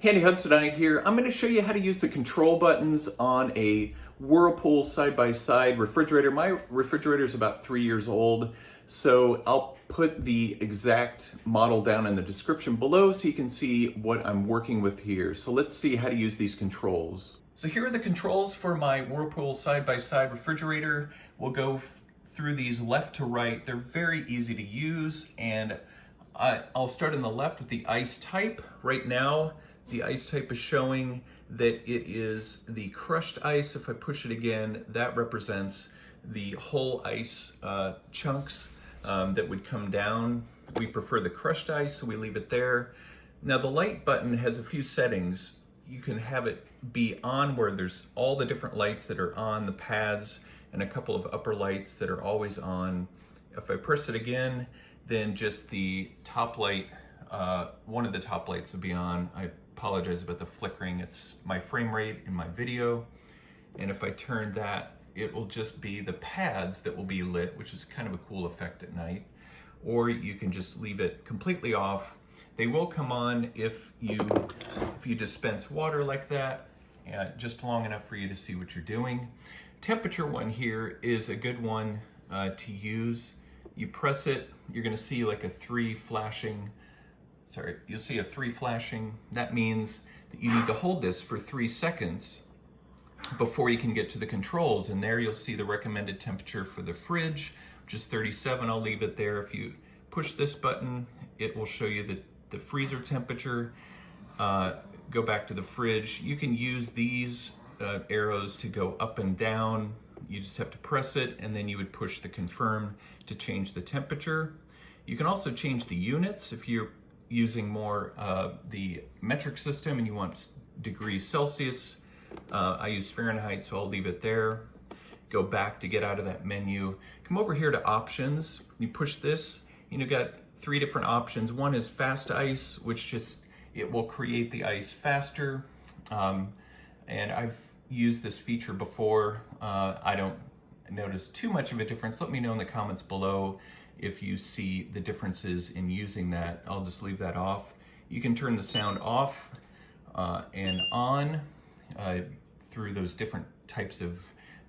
Handy Hudsonite here. I'm going to show you how to use the control buttons on a Whirlpool side-by-side refrigerator. My refrigerator is about 3 years old, so I'll put the exact model down in the description below so you can see what I'm working with here. So let's see how to use these controls. So here are the controls for my Whirlpool side-by-side refrigerator. We'll go through these left to right. They're very easy to use, and I'll start on the left with the ice type. Right now, the ice type is showing that it is the crushed ice. If I push it again, that represents the whole ice chunks that would come down. We prefer the crushed ice, so we leave it there. Now the light button has a few settings. You can have it be on where there's all the different lights that are on the pads and a couple of upper lights that are always on. If I press it again, then just the top light, one of the top lights will be on. I apologize about the flickering. It's my frame rate in my video. And if I turn that, it will just be the pads that will be lit, which is kind of a cool effect at night. Or you can just leave it completely off. They will come on if you dispense water like that, just long enough for you to see what you're doing. Temperature one here is a good one to use. You press it, you're gonna see like a you'll see a 3 flashing. That means that you need to hold this for 3 seconds before you can get to the controls. And there you'll see the recommended temperature for the fridge, which is 37. I'll leave it there. If you push this button, it will show you the freezer temperature. Go back to the fridge. You can use these arrows to go up and down. You just have to press it, and then you would push the confirm to change the temperature. You can also change the units if you're using more the metric system and you want degrees Celsius. I use Fahrenheit, so I'll leave it there. Go back to get out of that menu. Come over here to options. You push this, and you've got 3 different options. One is fast ice, which it will create the ice faster. And I've used this feature before. I don't notice too much of a difference. Let me know in the comments below if you see the differences in using that. I'll just leave that off. You can turn the sound off and on through those different types of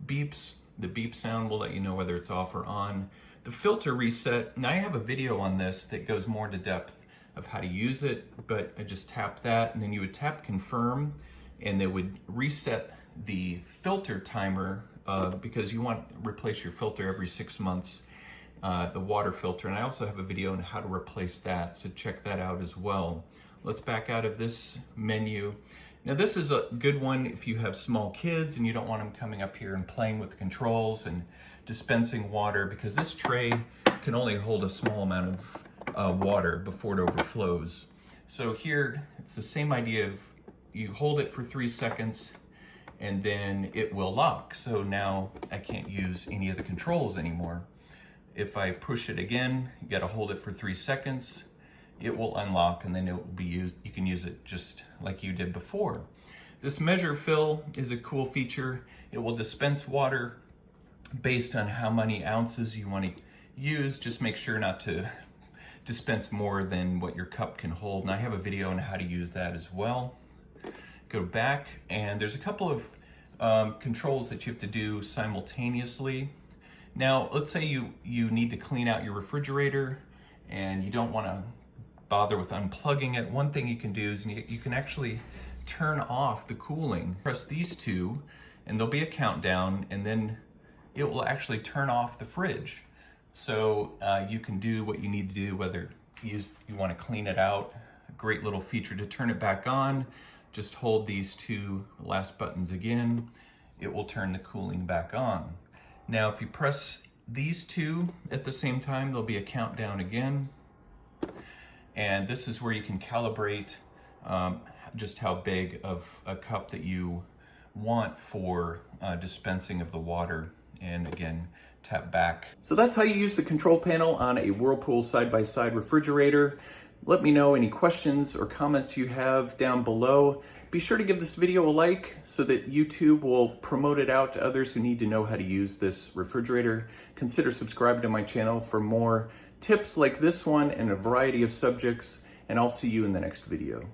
beeps. The beep sound will let you know whether it's off or on. The filter reset, now I have a video on this that goes more into depth of how to use it, but I just tap that, and then you would tap confirm, and they would reset the filter timer because you want to replace your filter every 6 months, the water filter. And I also have a video on how to replace that, so check that out as well. Let's back out of this menu. Now this is a good one if you have small kids and you don't want them coming up here and playing with the controls and dispensing water, because this tray can only hold a small amount of water before it overflows. So here it's the same idea of you hold it for 3 seconds and then it will lock. So now I can't use any of the controls anymore. If I push it again, you gotta hold it for 3 seconds. It will unlock, and then it will be used. You can use it just like you did before. This measure fill is a cool feature. It will dispense water based on how many ounces you want to use. Just make sure not to dispense more than what your cup can hold. And I have a video on how to use that as well. Go back, and there's a couple of controls that you have to do simultaneously. Now, let's say you need to clean out your refrigerator and you don't want to bother with unplugging it. One thing you can do is you can actually turn off the cooling. Press these 2 and there'll be a countdown, and then it will actually turn off the fridge. So you can do what you need to do, whether you want to clean it out. A great little feature to turn it back on. Just hold these 2 last buttons again. It will turn the cooling back on. Now if you press these 2 at the same time, there'll be a countdown again. And this is where you can calibrate just how big of a cup that you want for dispensing of the water. And again, tap back. So that's how you use the control panel on a Whirlpool side-by-side refrigerator. Let me know any questions or comments you have down below. Be sure to give this video a like so that YouTube will promote it out to others who need to know how to use this refrigerator. Consider subscribing to my channel for more tips like this one and a variety of subjects, and I'll see you in the next video.